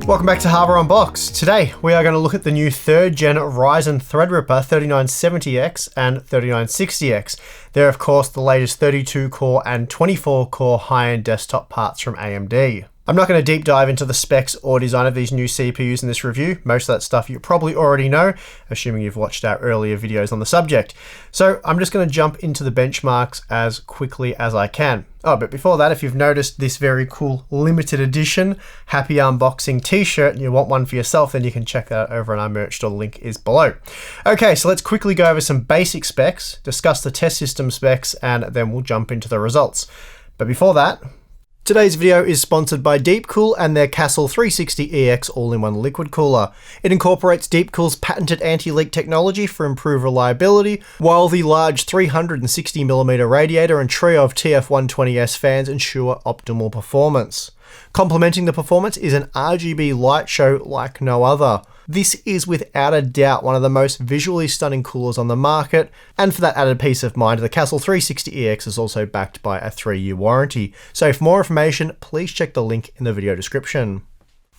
Welcome back to Harbour Unboxed. Today we are going to look at the new 3rd gen Ryzen Threadripper 3970X and 3960X. They're of course the latest 32 core and 24 core high-end desktop parts from AMD. I'm not going to deep dive into the specs or design of these new CPUs in this review. Most of that stuff you probably already know, assuming you've watched our earlier videos on the subject. So I'm just going to jump into the benchmarks as quickly as I can. Oh, but before that, if you've noticed this very cool limited edition Happy Unboxing t-shirt and you want one for yourself, then you can check that out over on our merch store. The link is below. Okay, so let's quickly go over some basic specs, discuss the test system specs, and then we'll jump into the results. But before that, today's video is sponsored by Deepcool and their Castle 360EX all-in-one liquid cooler. It incorporates Deepcool's patented anti-leak technology for improved reliability, while the large 360mm radiator and trio of TF120S fans ensure optimal performance. Complementing the performance is an RGB light show like no other. This is without a doubt one of the most visually stunning coolers on the market, and for that added peace of mind, the Castle 360EX is also backed by a 3-year warranty. So for more information, please check the link in the video description.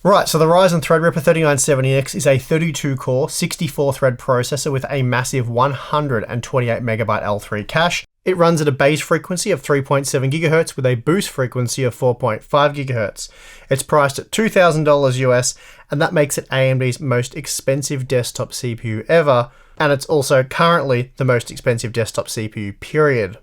Right, so the Ryzen Threadripper 3970X is a 32-core, 64-thread processor with a massive 128MB L3 cache. It runs at a base frequency of 3.7 GHz with a boost frequency of 4.5 GHz. It's priced at $2,000 US, and that makes it AMD's most expensive desktop CPU ever, and it's also currently the most expensive desktop CPU period.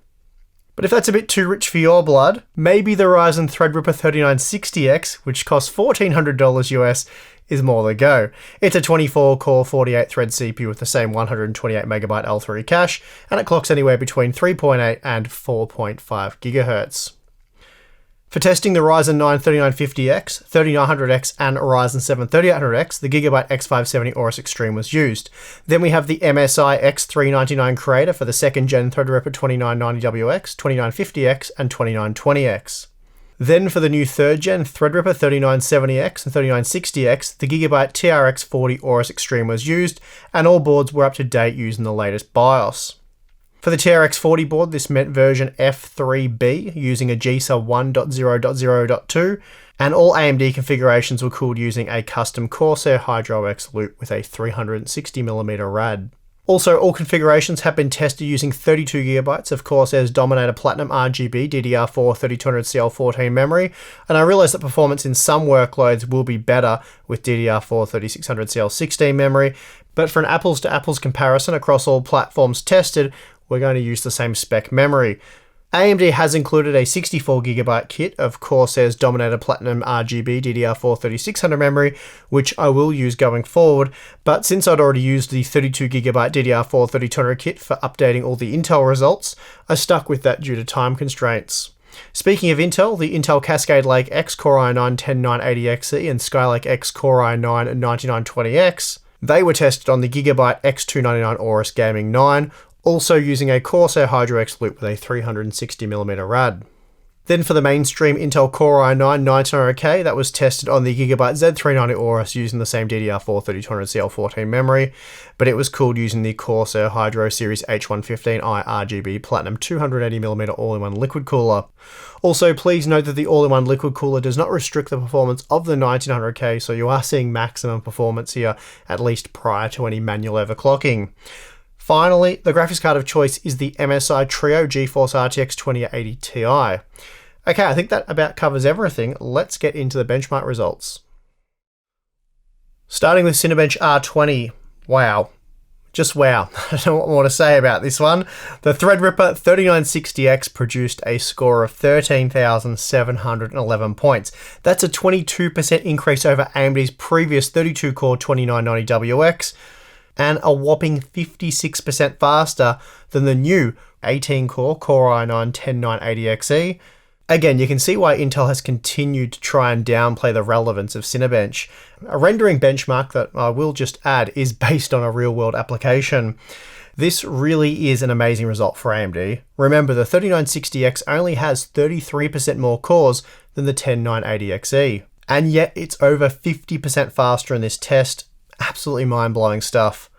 But if that's a bit too rich for your blood, maybe the Ryzen Threadripper 3960X, which costs $1,400 US, is more the go. It's a 24-core, 48-thread CPU with the same 128MB L3 cache, and it clocks anywhere between 3.8 and 4.5 GHz. For testing the Ryzen 9 3950X, 3900X, and Ryzen 7 3800X, the Gigabyte X570 Aorus Extreme was used. Then we have the MSI X399 Creator for the 2nd gen Threadripper 2990WX, 2950X, and 2920X. Then for the new 3rd gen Threadripper 3970X and 3960X, the Gigabyte TRX40 Aorus Extreme was used, and all boards were up to date using the latest BIOS. For the TRX40 board, this meant version F3B using a GISA 1.0.0.2, and all AMD configurations were cooled using a custom Corsair Hydro X loop with a 360mm rad. Also, all configurations have been tested using 32GB of Corsair's Dominator Platinum RGB DDR4 3200CL14 memory, and I realise that performance in some workloads will be better with DDR4 3600CL16 memory, but for an apples-to-apples comparison across all platforms tested, we're going to use the same spec memory. AMD has included a 64GB kit of Corsair's Dominator Platinum RGB DDR4 3600 memory, which I will use going forward, but since I'd already used the 32GB DDR4 3200 kit for updating all the Intel results, I stuck with that due to time constraints. Speaking of Intel, the Intel Cascade Lake X Core i9 10980XE and Skylake X Core i9 9920X, they were tested on the Gigabyte X299 Aorus Gaming 9, also using a Corsair Hydro X loop with a 360mm rad. Then for the mainstream Intel Core i9 9900K, that was tested on the Gigabyte Z390 Aorus using the same DDR4 3200CL14 memory, but it was cooled using the Corsair Hydro Series H115i RGB Platinum 280mm all-in-one liquid cooler. Also, please note that the all-in-one liquid cooler does not restrict the performance of the 1900K, so you are seeing maximum performance here, at least prior to any manual overclocking. Finally, the graphics card of choice is the MSI Trio GeForce RTX 2080 Ti. Okay, I think that about covers everything. Let's get into the benchmark results. Starting with Cinebench R20. Wow. Just wow. I don't know what more to say about this one. The Threadripper 3960X produced a score of 13,711 points. That's a 22% increase over AMD's previous 32-core 2990WX, and a whopping 56% faster than the new 18-core Core i9 10980XE. Again, you can see why Intel has continued to try and downplay the relevance of Cinebench. A rendering benchmark that I will just add is based on a real-world application. This really is an amazing result for AMD. Remember, the 3960X only has 33% more cores than the 10980XE, and yet it's over 50% faster in this test. Absolutely mind-blowing stuff.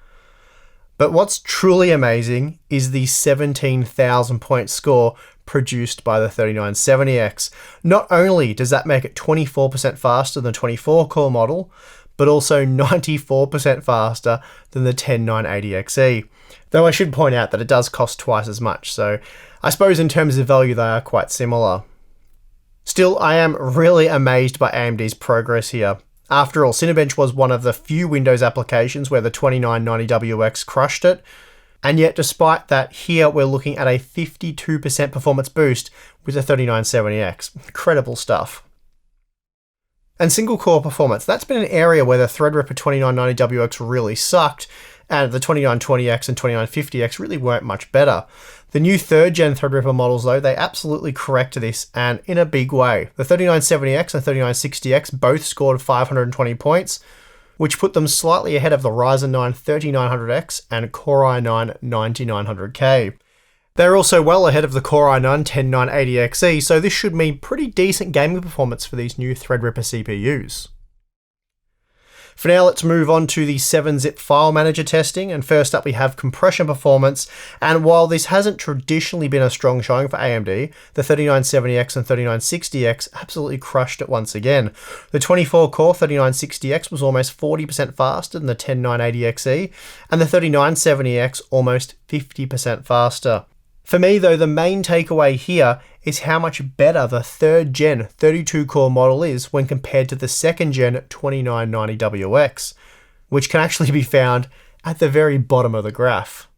But what's truly amazing is the 17,000 point score produced by the 3970X. Not only does that make it 24% faster than the 24-core model, but also 94% faster than the 10980XE. Though I should point out that it does cost twice as much, so I suppose in terms of value they are quite similar. Still, I am really amazed by AMD's progress here. After all, Cinebench was one of the few Windows applications where the 2990WX crushed it, and yet despite that, here we're looking at a 52% performance boost with the 3970X. Incredible stuff. And single core performance, that's been an area where the Threadripper 2990WX really sucked, and the 2920X and 2950X really weren't much better. The new 3rd gen Threadripper models though, they absolutely corrected this, and in a big way. The 3970X and 3960X both scored 520 points, which put them slightly ahead of the Ryzen 9 3900X and Core i9 9900K. They're also well ahead of the Core i9 10980XE, so this should mean pretty decent gaming performance for these new Threadripper CPUs. For now, let's move on to the 7-zip file manager testing, and first up we have compression performance, and while this hasn't traditionally been a strong showing for AMD, the 3970X and 3960X absolutely crushed it once again. The 24-core 3960X was almost 40% faster than the 10980XE, and the 3970X almost 50% faster. For me though, the main takeaway here is how much better the 3rd gen 32-core model is when compared to the 2nd gen 2990WX, which can actually be found at the very bottom of the graph.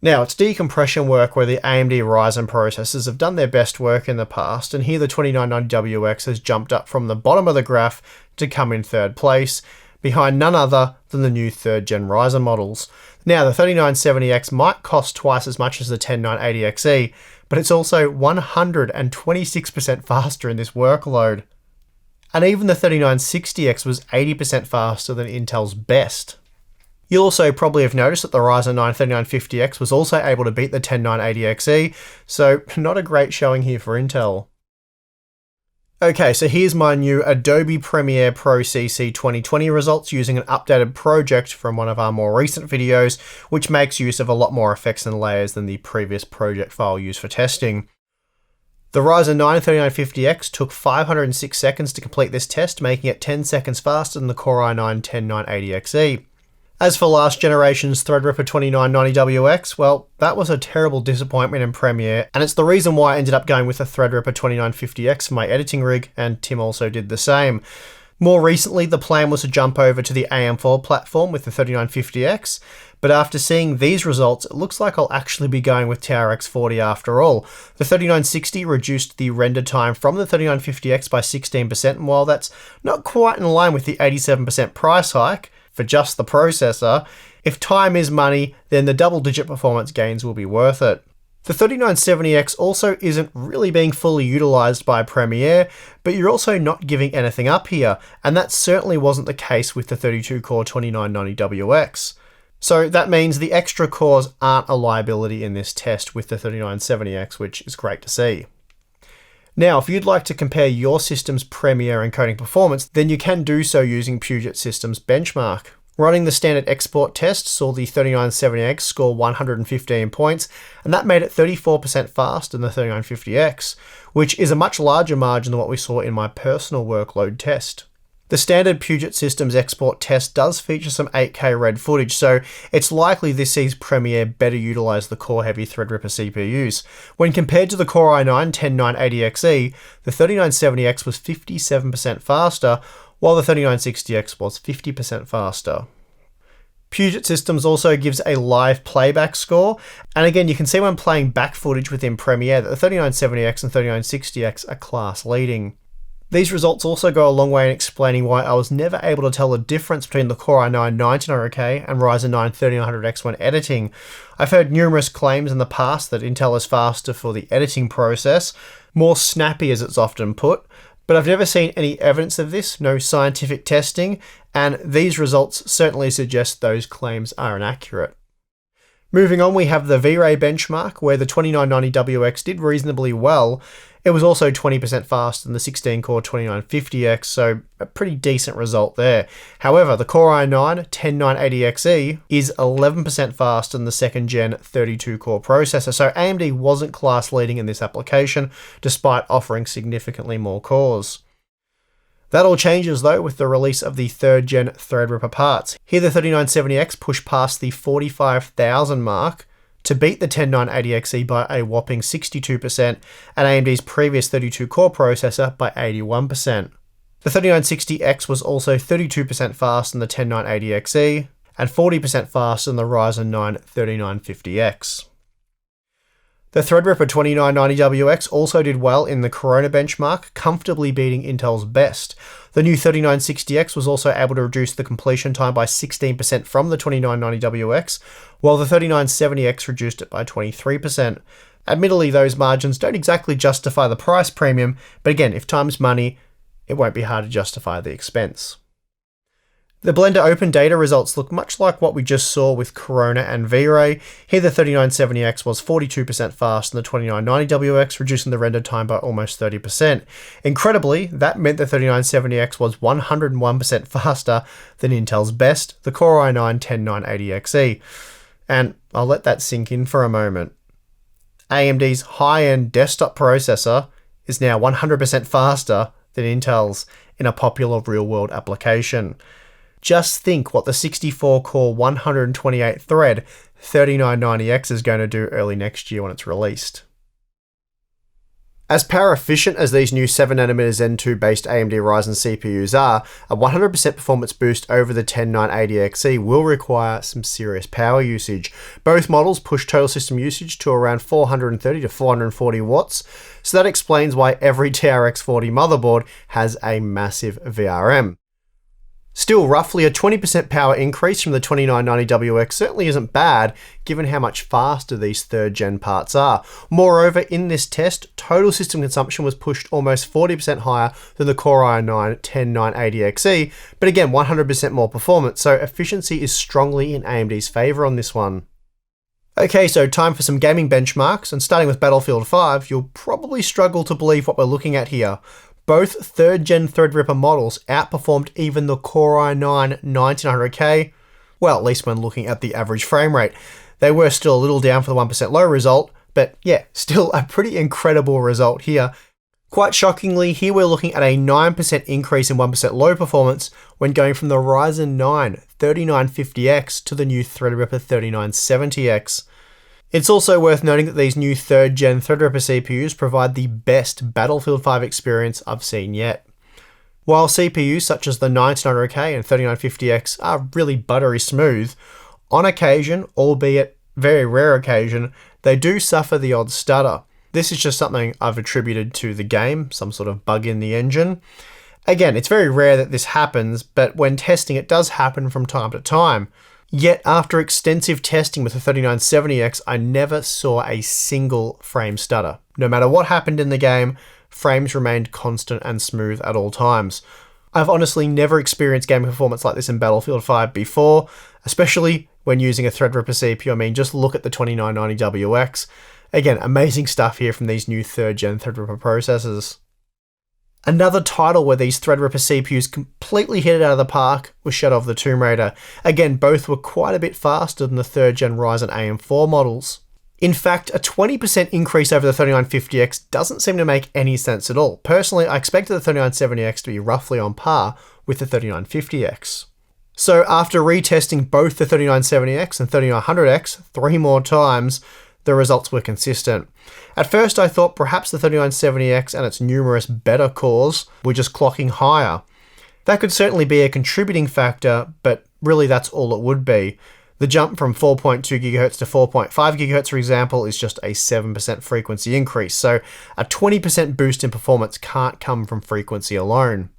Now, it's decompression work where the AMD Ryzen processors have done their best work in the past, and here the 2990WX has jumped up from the bottom of the graph to come in 3rd place, behind none other than the new 3rd gen Ryzen models. Now, the 3970X might cost twice as much as the 10980XE, but it's also 126% faster in this workload. And even the 3960X was 80% faster than Intel's best. You'll also probably have noticed that the Ryzen 9 3950X was also able to beat the 10980XE, so not a great showing here for Intel. Okay, so here's my new Adobe Premiere Pro CC 2020 results using an updated project from one of our more recent videos, which makes use of a lot more effects and layers than the previous project file used for testing. The Ryzen 9 3950X took 506 seconds to complete this test, making it 10 seconds faster than the Core i9 10980XE. As for last generation's Threadripper 2990WX, well, that was a terrible disappointment in Premiere, and it's the reason why I ended up going with the Threadripper 2950X for my editing rig, and Tim also did the same. More recently, the plan was to jump over to the AM4 platform with the 3950X, but after seeing these results, it looks like I'll actually be going with TRX 40 after all. The 3960 reduced the render time from the 3950X by 16%, and while that's not quite in line with the 87% price hike, for just the processor, if time is money, then the double-digit performance gains will be worth it. The 3970X also isn't really being fully utilized by Premiere, but you're also not giving anything up here, and that certainly wasn't the case with the 32-core 2990WX. So that means the extra cores aren't a liability in this test with the 3970X, which is great to see. Now, if you'd like to compare your system's Premiere encoding performance, then you can do so using Puget Systems Benchmark. Running the standard export test saw the 3970X score 115 points, and that made it 34% faster than the 3950X, which is a much larger margin than what we saw in my personal workload test. The standard Puget Systems export test does feature some 8K red footage, so it's likely this sees Premiere better utilize the core-heavy Threadripper CPUs. When compared to the Core i9 10980XE, the 3970X was 57% faster, while the 3960X was 50% faster. Puget Systems also gives a live playback score, and again you can see when playing back footage within Premiere that the 3970X and 3960X are class leading. These results also go a long way in explaining why I was never able to tell the difference between the Core i9 9900K and Ryzen 9 3900X when editing. I've heard numerous claims in the past that Intel is faster for the editing process, more snappy as it's often put, but I've never seen any evidence of this, no scientific testing, and these results certainly suggest those claims are inaccurate. Moving on, we have the V-Ray benchmark, where the 2990WX did reasonably well. It was also 20% faster than the 16-core 2950X, so a pretty decent result there. However, the Core i9 10980XE is 11% faster than the second-gen 32-core processor, so AMD wasn't class-leading in this application, despite offering significantly more cores. That all changes though with the release of the 3rd gen Threadripper parts. Here the 3970X pushed past the 45,000 mark to beat the 10980XE by a whopping 62% and AMD's previous 32-core processor by 81%. The 3960X was also 32% faster than the 10980XE and 40% faster than the Ryzen 9 3950X. The Threadripper 2990WX also did well in the Corona benchmark, comfortably beating Intel's best. The new 3960X was also able to reduce the completion time by 16% from the 2990WX, while the 3970X reduced it by 23%. Admittedly, those margins don't exactly justify the price premium, but again, if time's money, it won't be hard to justify the expense. The Blender Open Data results look much like what we just saw with Corona and V-Ray. Here the 3970X was 42% faster than the 2990WX, reducing the render time by almost 30%. Incredibly, that meant the 3970X was 101% faster than Intel's best, the Core i9 10980XE. And I'll let that sink in for a moment. AMD's high-end desktop processor is now 100% faster than Intel's in a popular real-world application. Just think what the 64-core 128-thread 3990X is going to do early next year when it's released. As power efficient as these new 7nm Zen 2 based AMD Ryzen CPUs are, a 100% performance boost over the 10980XE will require some serious power usage. Both models push total system usage to around 430 to 440 watts, so that explains why every TRX 40 motherboard has a massive VRM. Still, roughly a 20% power increase from the 2990WX certainly isn't bad, given how much faster these 3rd gen parts are. Moreover, in this test, total system consumption was pushed almost 40% higher than the Core i9 10980XE, but again, 100% more performance, so efficiency is strongly in AMD's favour on this one. Okay, so time for some gaming benchmarks, and starting with Battlefield 5, you'll probably struggle to believe what we're looking at here. Both 3rd gen Threadripper models outperformed even the Core i9 1900K, well, at least when looking at the average frame rate. They were still a little down for the 1% low result, but yeah, still a pretty incredible result here. Quite shockingly, here we're looking at a 9% increase in 1% low performance when going from the Ryzen 9 3950X to the new Threadripper 3970X. It's also worth noting that these new 3rd gen Threadripper CPUs provide the best Battlefield 5 experience I've seen yet. While CPUs such as the 1900K and 3950X are really buttery smooth, on occasion, albeit very rare occasion, they do suffer the odd stutter. This is just something I've attributed to the game, some sort of bug in the engine. Again, it's very rare that this happens, but when testing it does happen from time to time. Yet after extensive testing with the 3970X, I never saw a single frame stutter. No matter what happened in the game, frames remained constant and smooth at all times. I've honestly never experienced gaming performance like this in Battlefield 5 before, especially when using a Threadripper CPU. I mean, just look at the 2990WX. Again, amazing stuff here from these new 3rd gen Threadripper processors. Another title where these Threadripper CPUs completely hit it out of the park was Shadow of the Tomb Raider. Again, both were quite a bit faster than the 3rd gen Ryzen AM4 models. In fact, a 20% increase over the 3950X doesn't seem to make any sense at all. Personally, I expected the 3970X to be roughly on par with the 3950X. So after retesting both the 3970X and 3900X 3 more times, the results were consistent. At first I thought perhaps the 3970X and its numerous better cores were just clocking higher. That could certainly be a contributing factor, but really that's all it would be. The jump from 4.2 GHz to 4.5 GHz, for example, is just a 7% frequency increase, so a 20% boost in performance can't come from frequency alone.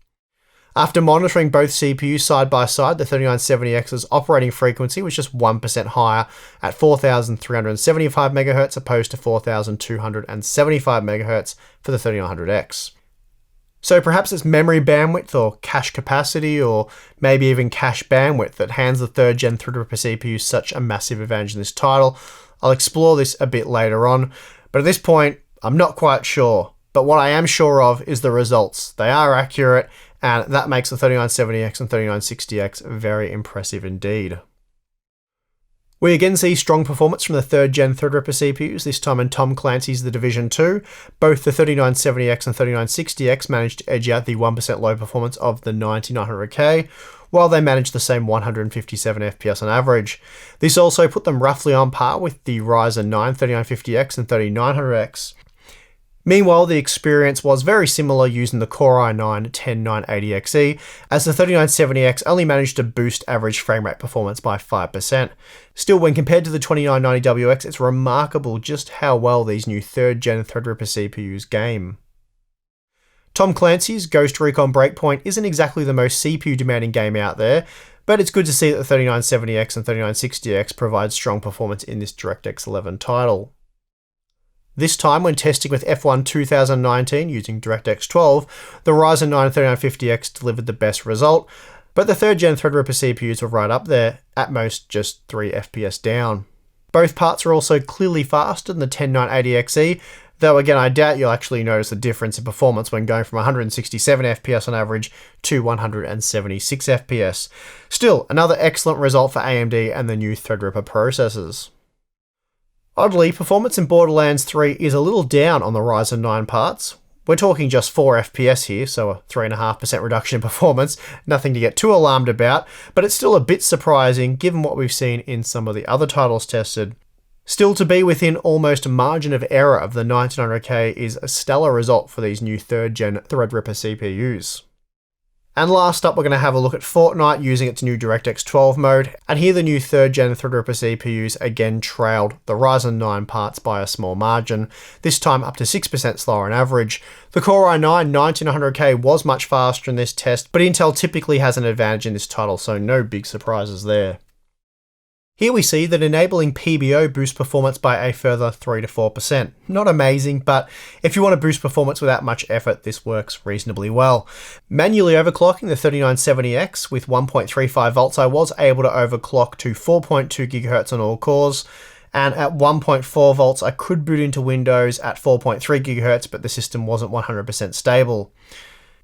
After monitoring both CPUs side by side, the 3970X's operating frequency was just 1% higher at 4,375 MHz opposed to 4,275 MHz for the 3900X. So perhaps it's memory bandwidth or cache capacity or maybe even cache bandwidth that hands the 3rd gen Threadripper CPU such a massive advantage in this title. I'll explore this a bit later on, but at this point, I'm not quite sure. But what I am sure of is the results. They are accurate, and that makes the 3970X and 3960X very impressive indeed. We again see strong performance from the 3rd gen Threadripper CPUs, this time in Tom Clancy's The Division 2. Both the 3970X and 3960X managed to edge out the 1% low performance of the 9900K, while they managed the same 157 FPS on average. This also put them roughly on par with the Ryzen 9 3950X and 3900X. Meanwhile, the experience was very similar using the Core i9 10980XE, as the 3970X only managed to boost average frame rate performance by 5%. Still, when compared to the 2990WX, it's remarkable just how well these new 3rd gen Threadripper CPUs game. Tom Clancy's Ghost Recon Breakpoint isn't exactly the most CPU demanding game out there, but it's good to see that the 3970X and 3960X provide strong performance in this DirectX 11 title. This time, when testing with F1 2019 using DirectX 12, the Ryzen 9 3950X delivered the best result, but the 3rd gen Threadripper CPUs were right up there, at most just 3 FPS down. Both parts are also clearly faster than the 10980XE, though again I doubt you'll actually notice the difference in performance when going from 167 FPS on average to 176 FPS. Still, another excellent result for AMD and the new Threadripper processors. Oddly, performance in Borderlands 3 is a little down on the Ryzen 9 parts. We're talking just 4 FPS here, so a 3.5% reduction in performance, nothing to get too alarmed about, but it's still a bit surprising given what we've seen in some of the other titles tested. Still, to be within almost margin of error of the 1900K is a stellar result for these new 3rd gen Threadripper CPUs. And last up, we're going to have a look at Fortnite using its new DirectX 12 mode, and here the new 3rd gen Threadripper CPUs again trailed the Ryzen 9 parts by a small margin, this time up to 6% slower on average. The Core i9 19900K was much faster in this test, but Intel typically has an advantage in this title, so no big surprises there. Here we see that enabling PBO boosts performance by a further 3 to 4%. Not amazing, but if you want to boost performance without much effort, this works reasonably well. Manually overclocking the 3970X with 1.35 volts, I was able to overclock to 4.2 GHz on all cores, and at 1.4 volts I could boot into Windows at 4.3 GHz, but the system wasn't 100% stable.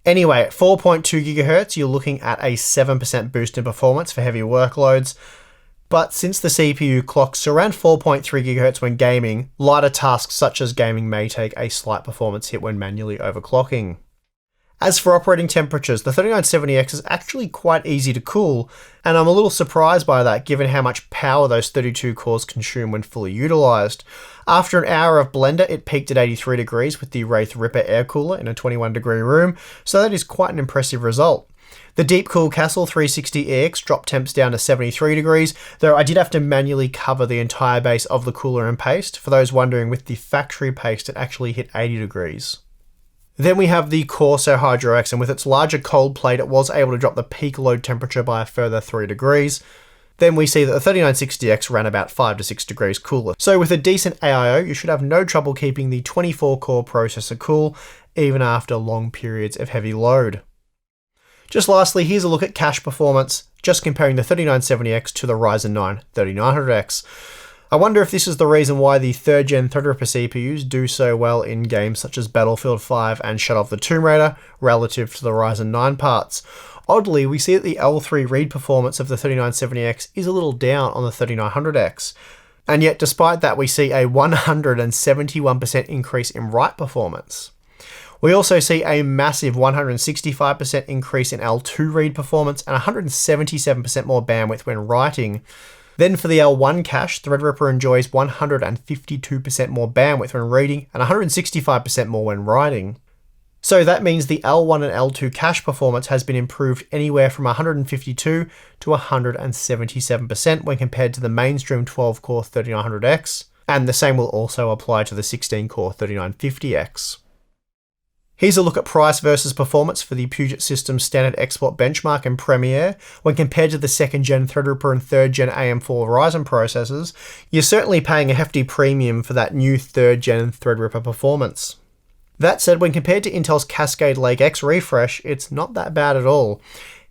Anyway, at 4.2 GHz, you're looking at a 7% boost in performance for heavy workloads. But since the CPU clocks around 4.3 GHz when gaming, lighter tasks such as gaming may take a slight performance hit when manually overclocking. As for operating temperatures, the 3970X is actually quite easy to cool, and I'm a little surprised by that given how much power those 32 cores consume when fully utilised. After an hour of Blender, it peaked at 83 degrees with the Threadripper air cooler in a 21 degree room, so that is quite an impressive result. The Deepcool Castle 360EX dropped temps down to 73 degrees, though I did have to manually cover the entire base of the cooler in paste. For those wondering, with the factory paste it actually hit 80 degrees. Then we have the Corsair Hydro X, and with its larger cold plate it was able to drop the peak load temperature by a further 3 degrees. Then we see that the 3960X ran about 5 to 6 degrees cooler. So with a decent AIO, you should have no trouble keeping the 24 core processor cool, even after long periods of heavy load. Just lastly, here's a look at cache performance, just comparing the 3970X to the Ryzen 9 3900X. I wonder if this is the reason why the 3rd gen Threadripper CPUs do so well in games such as Battlefield 5 and Shadow of the Tomb Raider, relative to the Ryzen 9 parts. Oddly, we see that the L3 read performance of the 3970X is a little down on the 3900X. And yet, despite that, we see a 171% increase in write performance. We also see a massive 165% increase in L2 read performance and 177% more bandwidth when writing. Then for the L1 cache, Threadripper enjoys 152% more bandwidth when reading and 165% more when writing. So that means the L1 and L2 cache performance has been improved anywhere from 152 to 177% when compared to the mainstream 12-core 3900X, and the same will also apply to the 16-core 3950X. Here's a look at price versus performance for the Puget Systems Standard Export Benchmark and Premiere. When compared to the 2nd gen Threadripper and 3rd gen AM4 Ryzen processors, you're certainly paying a hefty premium for that new 3rd gen Threadripper performance. That said, when compared to Intel's Cascade Lake X refresh, it's not that bad at all.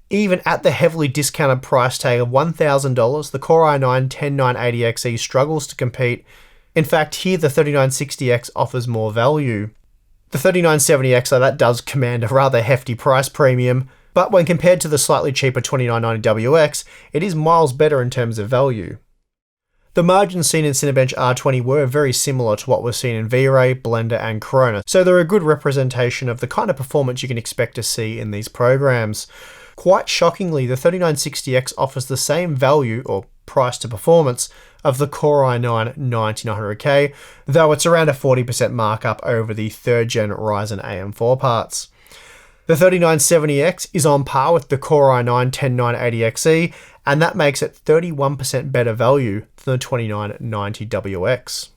Even at the heavily discounted price tag of $1,000, the Core i9-10980XE struggles to compete. In fact, here the 3960X offers more value. The 3970X, though, that does command a rather hefty price premium, but when compared to the slightly cheaper 2990WX, it is miles better in terms of value. The margins seen in Cinebench R20 were very similar to what was seen in V-Ray, Blender, and Corona, so they're a good representation of the kind of performance you can expect to see in these programs. Quite shockingly, the 3960X offers the same value, or price to performance, of the Core i9-9900K, though it's around a 40% markup over the 3rd gen Ryzen AM4 parts. The 3970X is on par with the Core i9-10980XE, and that makes it 31% better value than the 2990WX.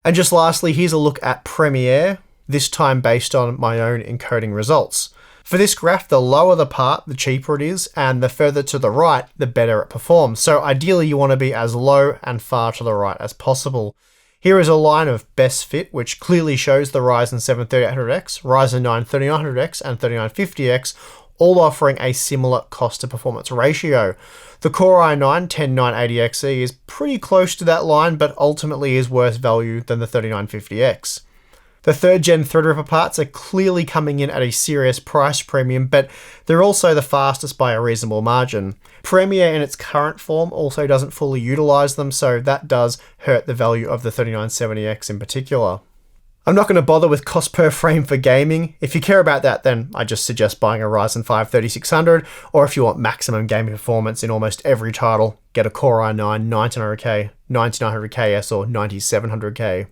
And just lastly, here's a look at Premiere, this time based on my own encoding results. For this graph, the lower the part, the cheaper it is, and the further to the right, the better it performs. So ideally you want to be as low and far to the right as possible. Here is a line of best fit, which clearly shows the Ryzen 7 3800X, Ryzen 9 3900X, and 3950X, all offering a similar cost to performance ratio. The Core i9-10980XE is pretty close to that line, but ultimately is worse value than the 3950X. The 3rd gen Threadripper parts are clearly coming in at a serious price premium, but they're also the fastest by a reasonable margin. Premiere in its current form also doesn't fully utilize them, so that does hurt the value of the 3970X in particular. I'm not going to bother with cost per frame for gaming. If you care about that, then I just suggest buying a Ryzen 5 3600, or if you want maximum gaming performance in almost every title, get a Core i9-9900K, 9900KS, or 9700K.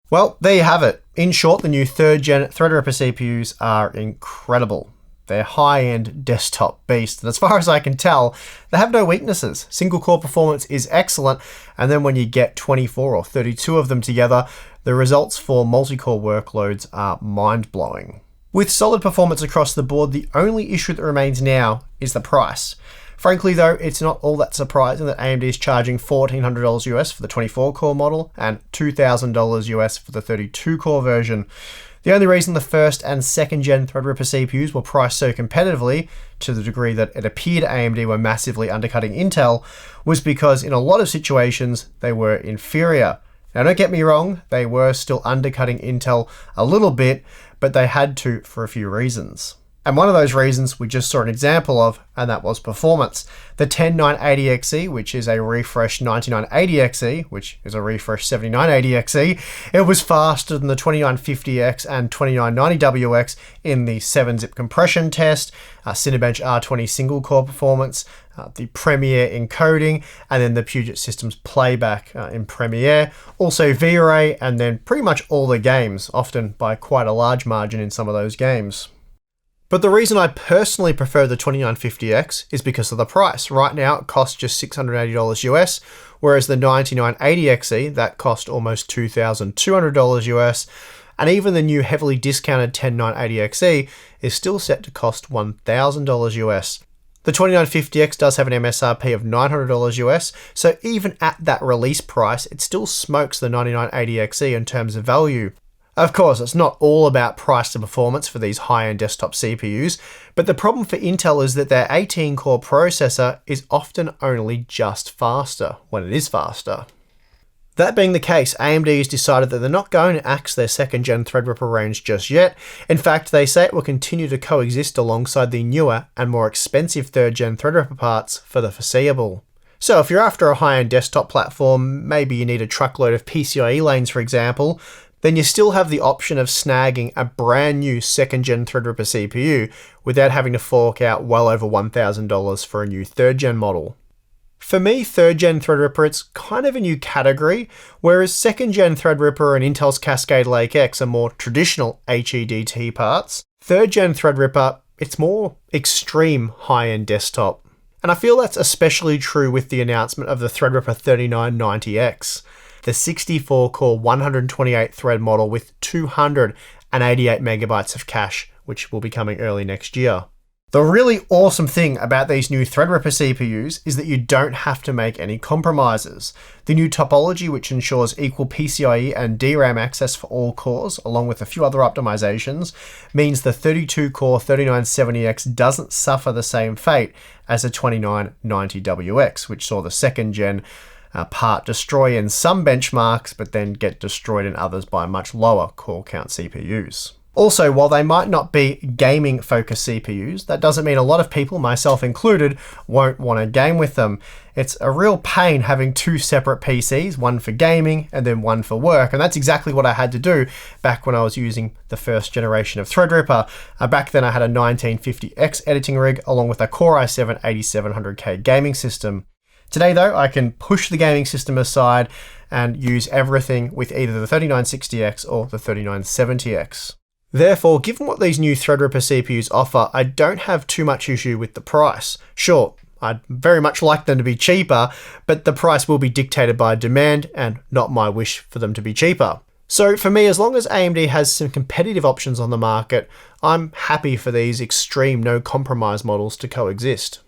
Well, there you have it. In short, the new 3rd gen Threadripper CPUs are incredible. They're high-end desktop beasts, and as far as I can tell, they have no weaknesses. Single core performance is excellent, and then when you get 24 or 32 of them together, the results for multi-core workloads are mind-blowing. With solid performance across the board, the only issue that remains now is the price. Frankly though, it's not all that surprising that AMD is charging $1,400 US for the 24-core model and $2,000 US for the 32-core version. The only reason the 1st and 2nd gen Threadripper CPUs were priced so competitively, to the degree that it appeared AMD were massively undercutting Intel, was because in a lot of situations they were inferior. Now don't get me wrong, they were still undercutting Intel a little bit, but they had to for a few reasons. And one of those reasons we just saw an example of, and that was performance. The 10980XE, which is a refreshed 9980XE, which is a refreshed 7980XE, it was faster than the 2950X and 2990WX in the 7-zip compression test, Cinebench R20 single core performance, the Premiere encoding, and then the Puget Systems playback in Premiere, also V-Ray, and then pretty much all the games, often by quite a large margin in some of those games. But the reason I personally prefer the 2950X is because of the price. Right now it costs just $680 US, whereas the 9980XE, that cost almost $2,200 US, and even the new heavily discounted 10980XE is still set to cost $1,000 US. The 2950X does have an MSRP of $900 US, so even at that release price, it still smokes the 9980XE in terms of value. Of course, it's not all about price to performance for these high-end desktop CPUs, but the problem for Intel is that their 18-core processor is often only just faster, when it is faster. That being the case, AMD has decided that they're not going to axe their 2nd gen Threadripper range just yet. In fact, they say it will continue to coexist alongside the newer and more expensive 3rd gen Threadripper parts for the foreseeable. So if you're after a high-end desktop platform, maybe you need a truckload of PCIe lanes for example, then you still have the option of snagging a brand new 2nd gen Threadripper CPU without having to fork out well over $1,000 for a new 3rd gen model. For me, 3rd gen Threadripper, it's kind of a new category, whereas 2nd gen Threadripper and Intel's Cascade Lake X are more traditional HEDT parts. 3rd gen Threadripper, it's more extreme high-end desktop. And I feel that's especially true with the announcement of the Threadripper 3990X. The 64-core 128-thread model with 288 megabytes of cache, which will be coming early next year. The really awesome thing about these new Threadripper CPUs is that you don't have to make any compromises. The new topology, which ensures equal PCIe and DRAM access for all cores, along with a few other optimizations, means the 32-core 3970X doesn't suffer the same fate as a 2990WX, which saw the second gen part destroy in some benchmarks, but then get destroyed in others by much lower core count CPUs. Also, while they might not be gaming-focused CPUs, that doesn't mean a lot of people, myself included, won't want to game with them. It's a real pain having two separate PCs, one for gaming and then one for work, and that's exactly what I had to do back when I was using the first generation of Threadripper. Back then I had a 1950X editing rig along with a Core i7 8700K gaming system. Today though, I can push the gaming system aside and use everything with either the 3960X or the 3970X. Therefore, given what these new Threadripper CPUs offer, I don't have too much issue with the price. Sure, I'd very much like them to be cheaper, but the price will be dictated by demand and not my wish for them to be cheaper. So for me, as long as AMD has some competitive options on the market, I'm happy for these extreme no compromise models to coexist.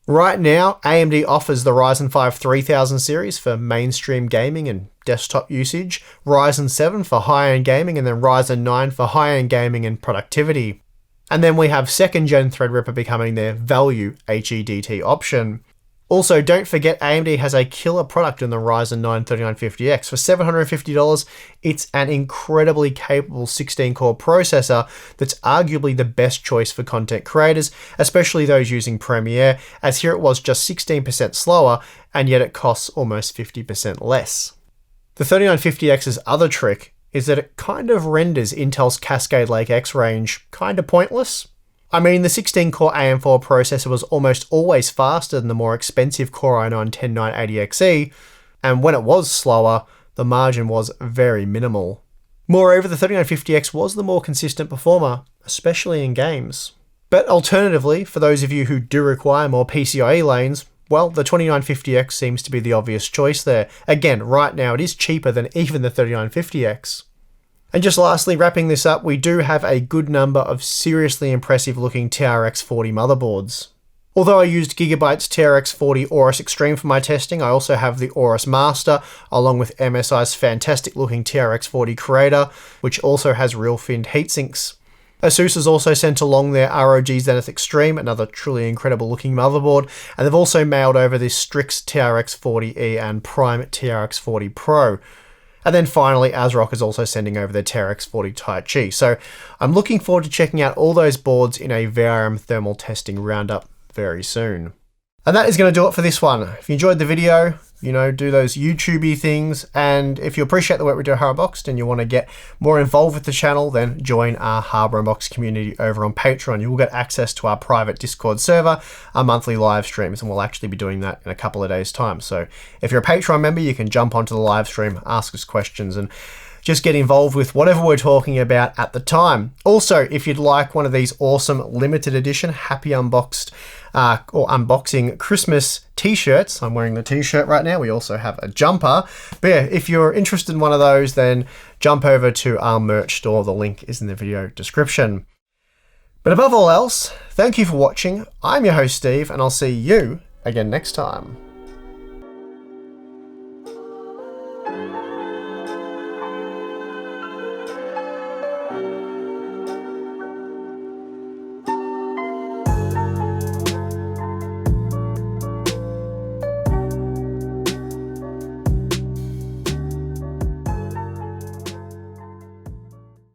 Right now, AMD offers the Ryzen 5 3000 series for mainstream gaming and desktop usage, Ryzen 7 for high-end gaming, and then Ryzen 9 for high-end gaming and productivity. And then we have second gen Threadripper becoming their value HEDT option. Also, don't forget AMD has a killer product in the Ryzen 9 3950X. For $750, it's an incredibly capable 16-core processor that's arguably the best choice for content creators, especially those using Premiere, as here it was just 16% slower, and yet it costs almost 50% less. The 3950X's other trick is that it kind of renders Intel's Cascade Lake X range kind of pointless. I mean, the 16-core AM4 processor was almost always faster than the more expensive Core i9 10980XE, and when it was slower, the margin was very minimal. Moreover, the 3950X was the more consistent performer, especially in games. But alternatively, for those of you who do require more PCIe lanes, well, the 2950X seems to be the obvious choice there. Again, right now it is cheaper than even the 3950X. And just lastly, wrapping this up, we do have a good number of seriously impressive looking TRX 40 motherboards. Although I used Gigabyte's TRX 40 Aorus Extreme for my testing, I also have the Aorus Master, along with MSI's fantastic looking TRX 40 Creator, which also has real finned heatsinks. Asus has also sent along their ROG Zenith Extreme, another truly incredible looking motherboard, and they've also mailed over this Strix TRX 40E and Prime TRX 40 Pro. And then finally, ASRock is also sending over their TRX 40 Taichi. So I'm looking forward to checking out all those boards in a VRM thermal testing roundup very soon. And that is going to do it for this one. If you enjoyed the video, do those YouTubey things. And if you appreciate the work we do at Hardware Unboxed and you want to get more involved with the channel, then join our Hardware Unboxed community over on Patreon. You will get access to our private Discord server, our monthly live streams, and we'll actually be doing that in a couple of days' time. So if you're a Patreon member, you can jump onto the live stream, ask us questions, and just get involved with whatever we're talking about at the time. Also, if you'd like one of these awesome limited edition Happy Unboxed or Unboxing Christmas t-shirts, I'm wearing the t-shirt right now, we also have a jumper. But yeah, if you're interested in one of those, then jump over to our merch store. The link is in the video description. But above all else, thank you for watching. I'm your host, Steve, and I'll see you again next time.